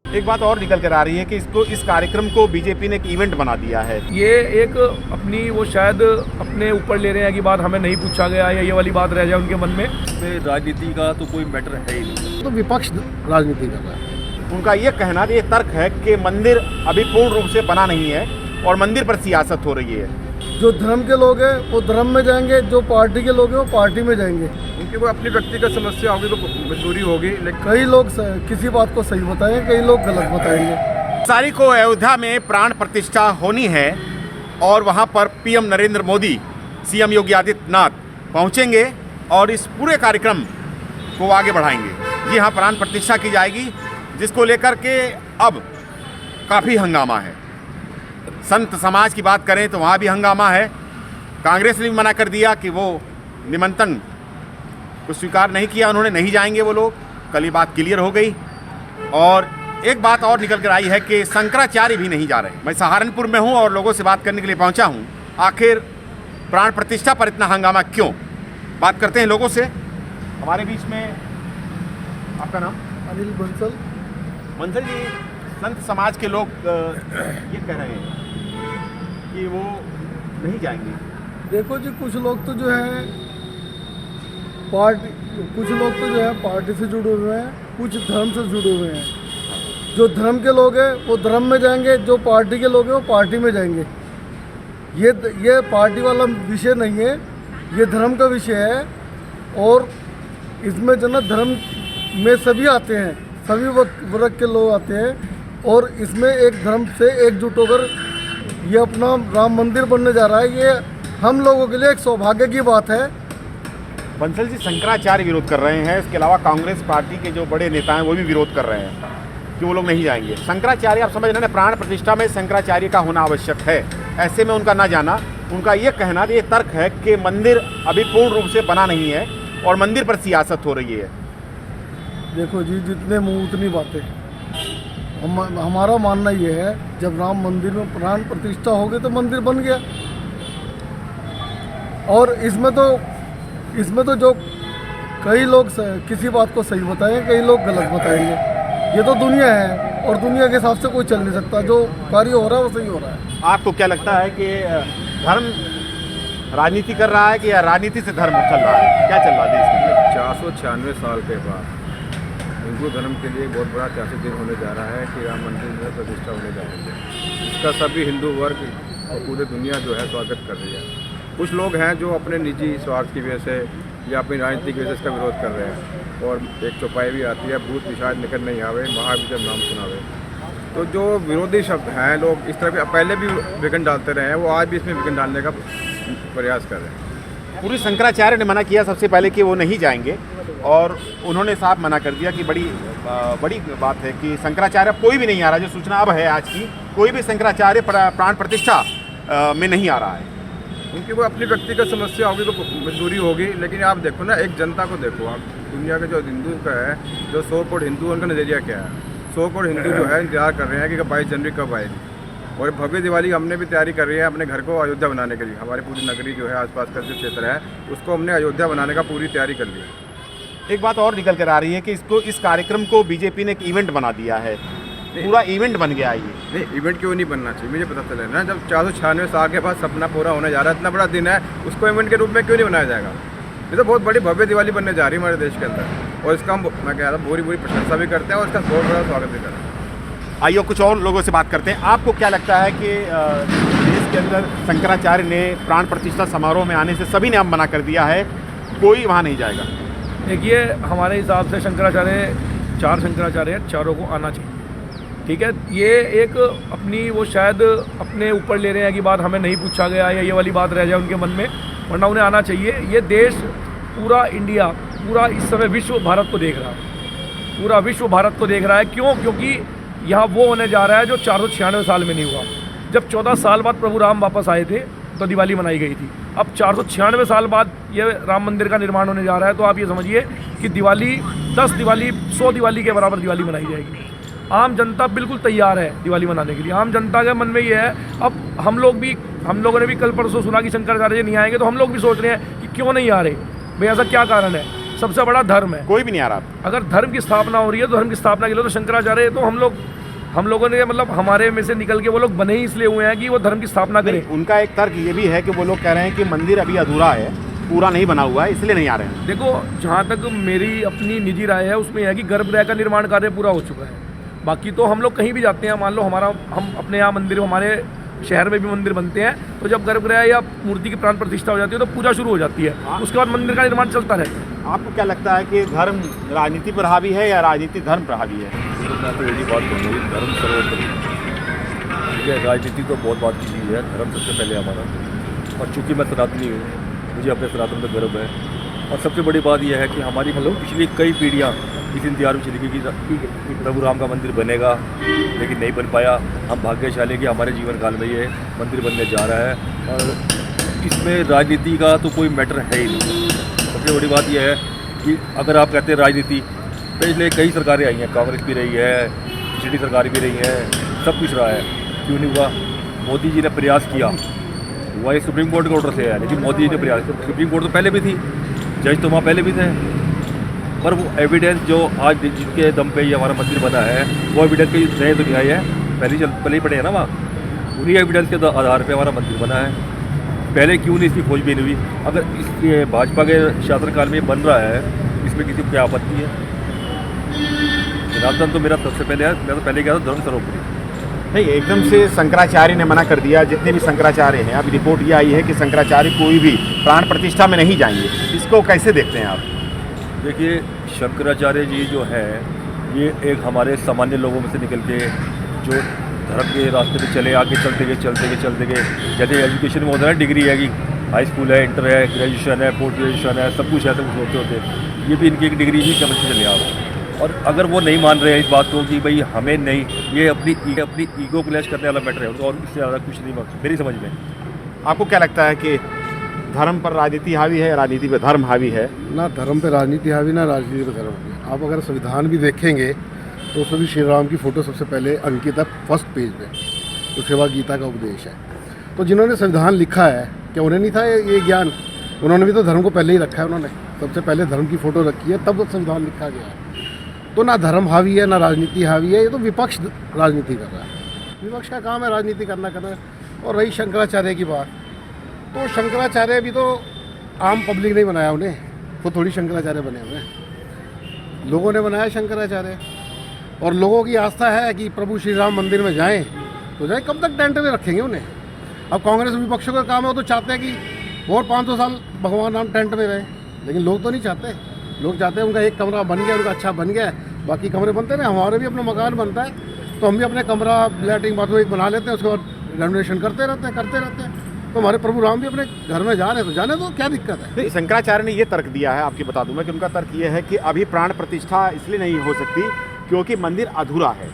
एक बात और निकल कर आ रही है कि इस कार्यक्रम को बीजेपी ने एक इवेंट बना दिया है। ये एक अपनी वो शायद अपने ऊपर ले रहे हैं कि बात हमें नहीं पूछा गया या ये वाली बात रह जाए उनके मन में। राजनीति का तो कोई मैटर है ही नहीं, तो विपक्ष राजनीति कर रहा है। उनका ये कहना, ये तर्क है कि मंदिर अभी पूर्ण रूप से बना नहीं है और मंदिर पर सियासत हो रही है। जो धर्म के लोग हैं वो धर्म में जाएंगे, जो पार्टी के लोग हैं वो पार्टी में जाएंगे। उनकी कोई अपनी व्यक्तिगत समस्या होगी तो मजबूरी होगी, लेकिन कई लोग किसी बात को सही बताएंगे, कई लोग गलत बताएंगे। सारी को अयोध्या में प्राण प्रतिष्ठा होनी है और वहां पर पीएम नरेंद्र मोदी, सीएम योगी आदित्यनाथ पहुंचेंगे और इस पूरे कार्यक्रम को आगे बढ़ाएंगे। जी हाँ, प्राण प्रतिष्ठा की जाएगी, जिसको लेकर के अब काफ़ी हंगामा है। संत समाज की बात करें तो वहाँ भी हंगामा है। कांग्रेस ने भी मना कर दिया कि वो निमंत्रण को स्वीकार नहीं किया, उन्होंने नहीं जाएंगे वो लोग। कल ये बात क्लियर हो गई। और एक बात और निकल कर आई है कि शंकराचार्य भी नहीं जा रहे। मैं सहारनपुर में हूँ और लोगों से बात करने के लिए पहुँचा हूँ। आखिर प्राण प्रतिष्ठा पर इतना हंगामा क्यों? बात करते हैं लोगों से। हमारे बीच में आपका नाम? अनिल बंसल। मंसल जी, संत समाज के लोग ये कह रहे हैं कि वो नहीं जाएंगे। देखो जी, कुछ लोग तो जो है पार्टी से जुड़े हुए हैं, कुछ धर्म से जुड़े हुए हैं। जो धर्म के लोग हैं वो धर्म में जाएंगे, जो पार्टी के लोग हैं वो पार्टी में जाएंगे। ये पार्टी वाला विषय नहीं है, ये धर्म का विषय है। और इसमें जो ना धर्म में सभी आते हैं, सभी वर्ग के लोग आते हैं। और इसमें एक धर्म से एकजुट होकर ये अपना राम मंदिर बनने जा रहा है। ये हम लोगों के लिए एक सौभाग्य की बात है। बंसल जी, शंकराचार्य विरोध कर रहे हैं। इसके अलावा कांग्रेस पार्टी के जो बड़े नेता हैं वो भी विरोध कर रहे हैं कि वो लोग नहीं जाएंगे। शंकराचार्य, आप समझ रहे हैं, प्राण प्रतिष्ठा में शंकराचार्य का होना आवश्यक है। ऐसे में उनका ना जाना, उनका ये कहना, ये तर्क है कि मंदिर अभी पूर्ण रूप से बना नहीं है और मंदिर पर सियासत हो रही है। देखो जी, जितने मुँह उतनी बातें। हमारा मानना ये है, जब राम मंदिर में प्राण प्रतिष्ठा हो गई तो मंदिर बन गया। और इसमें तो जो कई लोग किसी बात को सही बताएंगे, कई लोग गलत बताएंगे। ये तो दुनिया है और दुनिया के हिसाब से कोई चल नहीं सकता। जो कार्य हो रहा है वो सही हो रहा है। आपको क्या लगता है कि धर्म राजनीति कर रहा है कि या राजनीति से धर्म चल रहा है? क्या चल रहा है देश में? 496 साल के बाद हिंदू धर्म के लिए बहुत बड़ा ऐतिहासिक दिन होने जा रहा है कि राम मंदिर में प्रतिष्ठा होने जा रही है। इसका सभी हिंदू वर्ग और पूरी दुनिया जो है स्वागत कर रही है। कुछ लोग हैं जो अपने निजी स्वार्थ की वजह से या अपनी राजनीति की वजह से इसका विरोध कर रहे हैं। और एक चौपाई भी आती है, भूत पिशाच निकल नहीं आवे, महाविजय नाम सुनावे। तो जो विरोधी शब्द हैं, लोग इस तरह के पहले भी विघन डालते रहे हैं, वो आज भी इसमें विघन डालने का प्रयास कर रहे हैं। पूरी शंकराचार्य ने मना किया सबसे पहले कि वो नहीं जाएंगे और उन्होंने साफ मना कर दिया कि बड़ी बात है कि शंकराचार्य कोई भी नहीं आ रहा। जो सूचना अब है आज की, कोई भी शंकराचार्य प्राण प्रतिष्ठा में नहीं आ रहा है। उनकी कोई अपनी व्यक्तिगत समस्या होगी तो मजबूरी होगी, लेकिन आप देखो ना, एक जनता को देखो आप। दुनिया के जो हिंदू का है, जो 100 करोड़ हिंदू, उनका नज़रिया क्या है? 100 करोड़ हिंदू जो है इंतजार कर रहे हैं कि 22 जनवरी कब आएगी। और भव्य दिवाली हमने भी तैयारी कर रही है अपने घर को अयोध्या बनाने के लिए। हमारी पूरी नगरी जो है, आसपास का जो क्षेत्र है, उसको हमने अयोध्या बनाने का पूरी तैयारी कर ली है। एक बात और निकल कर आ रही है कि इस कार्यक्रम को बीजेपी ने एक इवेंट बना दिया है। पूरा इवेंट बन गया ये। नहीं, इवेंट क्यों नहीं बनना चाहिए? मुझे पता चला ना, जब 496 साल के बाद सपना पूरा होने जा रहा है, इतना बड़ा दिन है, उसको इवेंट के रूप में क्यों नहीं बनाया जाएगा? ये तो बहुत बड़ी भव्य दिवाली बनने जा रही है हमारे देश के अंदर। और इसका हम, मैं कह रहा हूँ, पूरी प्रशंसा भी करते हैं और इसका बहुत बड़ा स्वागत भी करते हैं। आइए कुछ और लोगों से बात करते हैं। आपको क्या लगता है कि देश के अंदर शंकराचार्य ने प्राण प्रतिष्ठा समारोह में आने से सभी ने अब मना कर दिया है, कोई वहाँ नहीं जाएगा? देखिए, हमारे हिसाब से चार शंकराचार्य हैं, चारों को आना चाहिए। ठीक है, ये एक अपनी वो शायद अपने ऊपर ले रहे हैं कि बात हमें नहीं पूछा गया या ये वाली बात रह जाए उनके मन में, वरना उन्हें आना चाहिए। ये देश, पूरा इंडिया, पूरा इस समय विश्व भारत को देख रहा है। पूरा विश्व भारत को देख रहा है। क्यों? क्योंकि यहाँ वो होने जा रहा है जो 496 साल में नहीं हुआ। जब 14 साल बाद प्रभु राम वापस आए थे तो दिवाली मनाई गई थी। अब 496 साल बाद ये राम मंदिर का निर्माण होने जा रहा है, तो आप ये समझिए कि दिवाली 10 दिवाली 100 दिवाली के बराबर दिवाली मनाई जाएगी। आम जनता बिल्कुल तैयार है दिवाली मनाने के लिए। आम जनता के मन में ये है। अब हम लोगों ने भी कल परसों सुना कि शंकराचार्य नहीं आएंगे, तो हम लोग भी सोच रहे हैं कि क्यों नहीं आ रहे भाई, ऐसा क्या कारण है? सबसे बड़ा धर्म है। कोई भी नहीं आ रहा। अगर धर्म की स्थापना हो रही है तो धर्म की स्थापना के लिए तो शंकराचार्य, तो हम लोगों ने मतलब हमारे में से निकल के वो लोग बने ही इसलिए हुए हैं कि वो धर्म की स्थापना करें। उनका एक तर्क ये भी है कि वो लोग कह रहे हैं कि मंदिर अभी अधूरा है, पूरा नहीं बना हुआ है, इसलिए नहीं आ रहे हैं। देखो, जहाँ तक मेरी अपनी निजी राय है उसमें है कि गर्भगृह का निर्माण कार्य पूरा हो चुका है। बाकी तो हम लोग कहीं भी जाते हैं, मान लो हम अपने यहाँ मंदिर, हमारे शहर में भी मंदिर बनते हैं, तो जब गर्भगृह या मूर्ति की प्राण प्रतिष्ठा हो जाती है तो पूजा शुरू हो जाती है, उसके बाद मंदिर का निर्माण चलता रहता है। आपको क्या लगता है कि धर्म राजनीति पर हावी है या राजनीति धर्म पर हावी है? तो मैं तो यही बात कहूँगी, धर्म सर्वोपरि। ठीक है, राजनीति तो बहुत बात की चीज़ है, धर्म सबसे पहले हमारा। और चूँकि मैं सनातनी हूँ, मुझे अपने सनातन पर गर्व है। और सबसे बड़ी बात यह है कि हमारी पिछली कई पीढ़ियाँ इस इंतजार में चली गई कि प्रभु राम का मंदिर बनेगा, लेकिन नहीं बन पाया। हम भाग्यशाली कि हमारे जीवन काल में ये मंदिर बनने जा रहा है और इसमें राजनीति का तो कोई मैटर है ही नहीं। सबसे बड़ी बात यह है कि अगर आप कहते हैं राजनीति, पहले कई सरकारें आई हैं, कांग्रेस भी रही है, पिछली सरकार भी रही है, सब कुछ रहा है, क्यों नहीं हुआ? मोदी जी ने प्रयास किया, हुआ ये सुप्रीम कोर्ट के ऑर्डर से है, लेकिन मोदी जी ने प्रयास, सुप्रीम कोर्ट तो पहले भी थी, जज तो वहाँ पहले भी थे, पर वो एविडेंस जो आज जिनके दम पे ये हमारा मंदिर बना है, वो एविडेंस कहीं नए तो नहीं आई है, पहले ही पड़े हैं ना वहाँ, उन्हीं एविडेंस के आधार पे हमारा मंदिर बना है। पहले क्यों नहीं इसकी खोजबीन हुई? अगर इस भाजपा के शासनकाल में बन रहा है, इसमें किसी को क्या आपत्ति है? सनातन तो मेरा सबसे पहले है, मैं तो पहले गया था धर्म सर्वोपरि। नहीं, एकदम से शंकराचार्य ने मना कर दिया। जितने भी शंकराचार्य हैं, अभी रिपोर्ट ये आई है कि शंकराचार्य कोई भी प्राण प्रतिष्ठा में नहीं जाएंगे। इसको कैसे देखते हैं आप? देखिए, शंकराचार्य जी जो है, ये एक हमारे सामान्य लोगों में से निकल के जो धर्म के रास्ते पे चले, आगे चलते गए। जैसे एजुकेशन में होता है, डिग्री है कि हाई स्कूल है, इंटर है, ग्रेजुएशन है, पोस्ट ग्रेजुएशन है, सब कुछ है, सब कुछ होते ये भी इनकी एक डिग्री ही समझ चले आप। और अगर वो नहीं मान रहे हैं इस बात को कि भाई हमें नहीं, ये अपनी ईगो क्लैश करने वाला मैटर है, और इससे ज़्यादा कुछ नहीं मेरी समझ में। आपको क्या लगता है कि धर्म पर राजनीति हावी है, राजनीति पर धर्म हावी है? ना धर्म पे राजनीति हावी, ना राजनीति पे धर्म हावी। आप अगर संविधान भी देखेंगे तो उसमें भी श्री राम की फ़ोटो सबसे पहले अंकित है फर्स्ट पेज में, उसके बाद गीता का उपदेश है। तो जिन्होंने संविधान लिखा है, क्या उन्हें नहीं था ये ज्ञान? उन्होंने भी तो धर्म को पहले ही रखा है, उन्होंने सबसे पहले धर्म की फ़ोटो रखी है, तब संविधान लिखा गया है। तो ना धर्म हावी है, ना राजनीति हावी है, ये तो विपक्ष राजनीति कर रहा है। विपक्ष का काम है राजनीति करना। और रही शंकराचार्य की बात, तो शंकराचार्य भी तो आम पब्लिक नहीं बनाया उन्हें, वो थोड़ी शंकराचार्य बने हुए हैं, लोगों ने बनाया शंकराचार्य। और लोगों की आस्था है कि प्रभु श्री राम मंदिर में जाएं तो जाए, कब तक टेंट में रखेंगे उन्हें? अब कांग्रेस विपक्षों का काम है, वो तो चाहते हैं कि और 500 साल भगवान राम टेंट में रहे, लेकिन लोग तो नहीं चाहते। लोग चाहते हैं उनका एक कमरा बन गया, उनका अच्छा बन गया, बाकी कमरे बनते ना। हमारे भी अपना मकान बनता है तो हम भी अपने कमरा, लैट्रिन, बाथरूम एक बना लेते हैं, उसके बाद रेनोवेशन करते रहते हैं। तो हमारे प्रभु राम भी अपने घर में जा रहे हैं, तो जाने दो, क्या दिक्कत है? नहीं, शंकराचार्य ने ये तर्क दिया है, आपकी बता दूं मैं कि उनका तर्क ये है कि अभी प्राण प्रतिष्ठा इसलिए नहीं हो सकती क्योंकि मंदिर अधूरा है,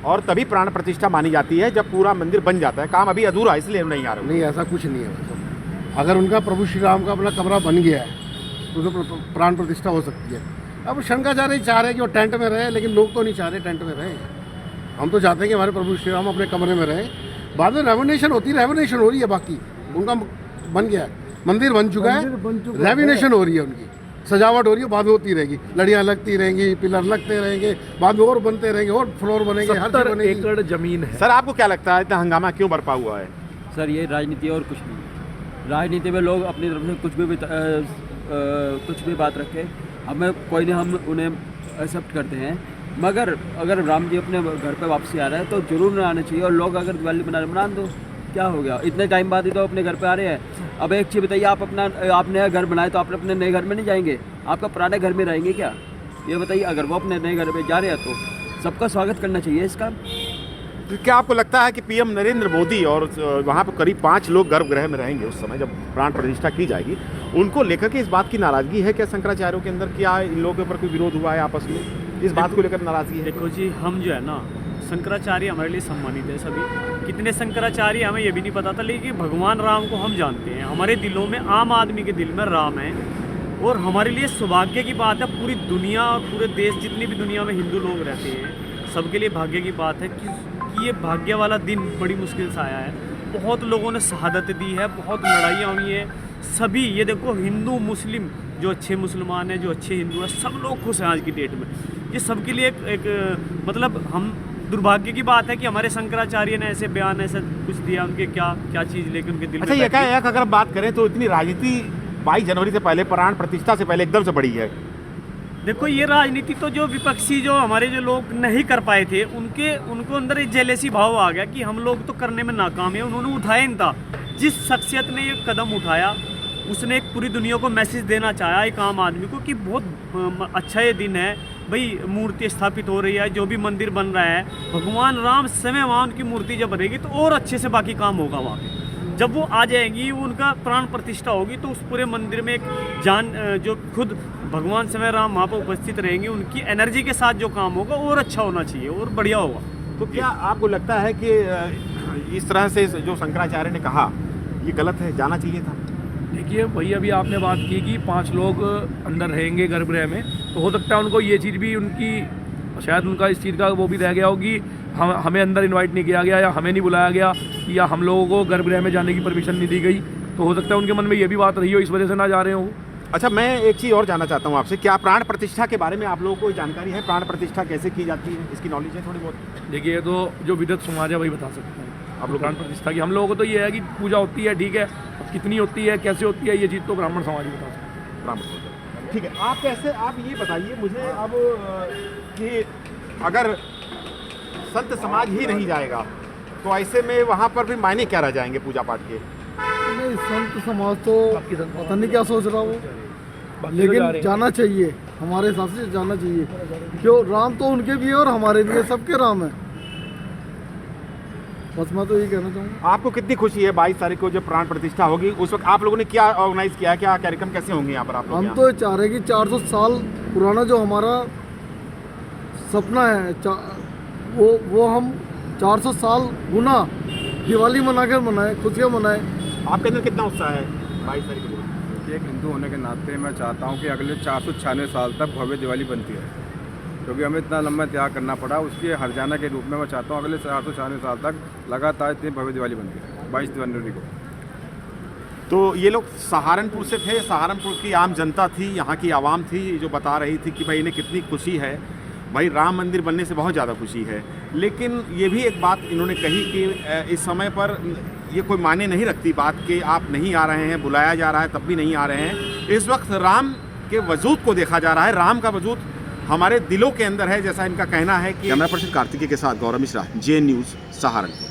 और तभी प्राण प्रतिष्ठा मानी जाती है जब पूरा मंदिर बन जाता है। काम अभी अधूरा है, इसलिए नहीं आ रहे। नहीं, ऐसा कुछ नहीं है। अगर उनका प्रभु श्री राम का अपना कमरा बन गया है तो प्राण प्रतिष्ठा हो सकती है। अब शंकराचार्य चाह रहे हैं कि वो टेंट में रहे, लेकिन लोग तो नहीं चाह रहे टेंट में रहे। हम तो चाहते हैं कि हमारे प्रभु श्री राम अपने कमरे में रहे। बाद में रेवोनेशन हो रही है, बाकी उनका बन गया है, मंदिर बन चुका है, रेवोनेशन हो रही है, उनकी सजावट हो रही है, बाद में होती रहेगी, लड़ियाँ लगती रहेंगी, पिलर लगते रहेंगे, बाद में और बनते रहेंगे, और फ्लोर बनेंगे, हर चीज़ 70 बनेगी। एकड़ जमीन है। सर, आपको क्या लगता है इतना हंगामा क्यों बरपा हुआ है? सर, ये राजनीति और कुछ नहीं। राजनीति में लोग अपनी तरफ से कुछ भी बात रखे, हमें कोई नहीं, हम उन्हें एक्सेप्ट करते हैं, मगर अगर राम जी अपने घर पे वापसी आ रहे हैं तो जरूर न आना चाहिए। और लोग अगर दिवाली मना दो, क्या हो गया? इतने टाइम बाद ही तो अपने घर पे आ रहे हैं। अब एक चीज़ बताइए, आप नया घर बनाए तो आप अपने नए घर में नहीं जाएंगे, आपका पुराने घर में रहेंगे क्या? ये बताइए। अगर वो अपने नए घर पे जा रहे हैं तो सबका स्वागत करना चाहिए इसका। क्या आपको लगता है कि पीएम नरेंद्र मोदी और वहाँ पर करीब 5 लोग गर्भगृह में रहेंगे उस समय जब प्राण प्रतिष्ठा की जाएगी, उनको लेकर के इस बात की नाराजगी है क्या शंकराचार्यों के अंदर? क्या इन लोगों के ऊपर कोई विरोध हुआ है आपस में? इस बात को लेकर नाराजगी है? देखो जी, हम जो है ना, शंकराचार्य हमारे लिए सम्मानित है सभी। कितने शंकराचार्य हमें ये भी नहीं पता था, लेकिन भगवान राम को हम जानते हैं। हमारे दिलों में, आम आदमी के दिल में राम है, और हमारे लिए सौभाग्य की बात है। पूरी दुनिया और पूरे देश, जितनी भी दुनिया में हिंदू लोग रहते हैं, सबके लिए भाग्य की बात है कि ये भाग्य वाला दिन बड़ी मुश्किल से आया है। बहुत लोगों ने शहादत दी है, बहुत लड़ाइयाँ हुई हैं। सभी, ये देखो, हिंदू मुस्लिम जो अच्छे मुसलमान हैं, जो अच्छे हिंदू हैं, सब लोग खुश हैं आज की डेट में। ये सबके लिए एक मतलब हम दुर्भाग्य की बात है कि हमारे शंकराचार्य ने ऐसे बयान ऐसा कुछ दिया, उनके क्या चीज़ लेके उनके दिल अच्छा, में ये क्या बैठी। है, अगर बात करें तो इतनी राजनीति 22 जनवरी से पहले, प्राण प्रतिष्ठा से पहले एकदम से बढ़ी है। देखो, ये राजनीति तो जो विपक्षी जो हमारे जो लोग नहीं कर पाए थे, उनको अंदर एक जेलेसी भाव आ गया कि हम लोग तो करने में नाकाम है। उन्होंने उठाया नहीं था। जिस शख्सियत ने ये कदम उठाया, उसने एक पूरी दुनिया को मैसेज देना चाहा, एक आम आदमी को, कि बहुत अच्छा ये दिन है भाई, मूर्ति स्थापित हो रही है, जो भी मंदिर बन रहा है, भगवान राम समय वहाँ उनकी मूर्ति जब बनेगी तो और अच्छे से बाकी काम होगा वहाँ पे। जब वो आ जाएंगी, वो उनका प्राण प्रतिष्ठा होगी, तो उस पूरे मंदिर में एक जान जो खुद भगवान समय राम वहाँ पर उपस्थित रहेंगे, उनकी एनर्जी के साथ जो काम होगा और अच्छा होना चाहिए और बढ़िया होगा। तो क्या आपको लगता है कि इस तरह से जो शंकराचार्य ने कहा ये गलत है, जाना चाहिए था? देखिए भैया, अभी आपने बात की कि 5 लोग अंदर रहेंगे गर्भगृह में, तो हो सकता है उनको ये चीज़ भी उनकी शायद उनका इस चीज़ का वो भी रह गया हो कि हमें अंदर इनवाइट नहीं किया गया या हमें नहीं बुलाया गया या हम लोगों को गर्भगृह में जाने की परमिशन नहीं दी गई। तो हो सकता है उनके मन में ये भी बात रही हो, इस वजह से ना जा रहे हो। अच्छा, मैं एक चीज़ और जानना चाहता हूँ आपसे, क्या प्राण प्रतिष्ठा के बारे में आप लोगों को जानकारी है? प्राण प्रतिष्ठा कैसे की जाती है, इसकी नॉलेज है थोड़ी बहुत? देखिए, ये तो जो विदत समाज है वही बता सकते हैं। आप लोग प्राण प्रतिष्ठा की हम लोगों को तो ये है कि पूजा होती है, ठीक है, अब कितनी होती है, कैसे होती है, ये चीज़ तो ब्राह्मण समाज ही बता सकते हैं। ब्राह्मण, ठीक है। आप ये बताइए मुझे अब कि अगर संत समाज ही नहीं जाएगा तो ऐसे में वहाँ पर भी मायने क्या रह जाएंगे पूजा पाठ के? नहीं, संत समाज तो पता नहीं क्या सोच रहा वो, बाकी तो जा लेकिन रहे हैं। जाना चाहिए, हमारे हिसाब से जाना चाहिए। क्यों, राम तो उनके भी है और हमारे भी है, सबके राम है। बस मैं तो यही कहना चाहूँगा। आपको कितनी खुशी है 22 तारीख को जब प्राण प्रतिष्ठा होगी, उस वक्त आप लोगों ने क्या ऑर्गेनाइज किया है, क्या कार्यक्रम कैसे होंगे यहाँ पर आप लोग? हम यहाँ? तो चाह रहे हैं कि 400 साल पुराना जो हमारा सपना है, वो हम 400 साल गुना दिवाली मनाकर मनाए, खुशियाँ मनाए। आपके अंदर कितना उत्साह है 22 तारीख को? एक हिंदू होने के नाते मैं चाहता हूँ कि अगले 496 साल तक भव्य दिवाली बनती है, क्योंकि हमें इतना लंबा त्याग करना पड़ा, उसके हर्जाना के रूप में मैं चाहता हूँ अगले 496 साल तक लगातार इतनी भव्य दिवाली बनती है 22 जनवरी को। तो ये लोग सहारनपुर से थे, सहारनपुर की आम जनता थी, यहाँ की आवाम थी जो बता रही थी कि भाई इन्हें कितनी खुशी है, भाई राम मंदिर बनने से बहुत ज़्यादा खुशी है। लेकिन ये भी एक बात इन्होंने कही कि इस समय पर ये कोई मायने नहीं रखती बात कि आप नहीं आ रहे हैं, बुलाया जा रहा है तब भी नहीं आ रहे हैं। इस वक्त राम के वजूद को देखा जा रहा है, राम का वजूद हमारे दिलों के अंदर है, जैसा इनका कहना है। कि कैमरा पर्सन कार्तिकी के साथ गौरव मिश्रा, जे न्यूज़, सहारनपुर।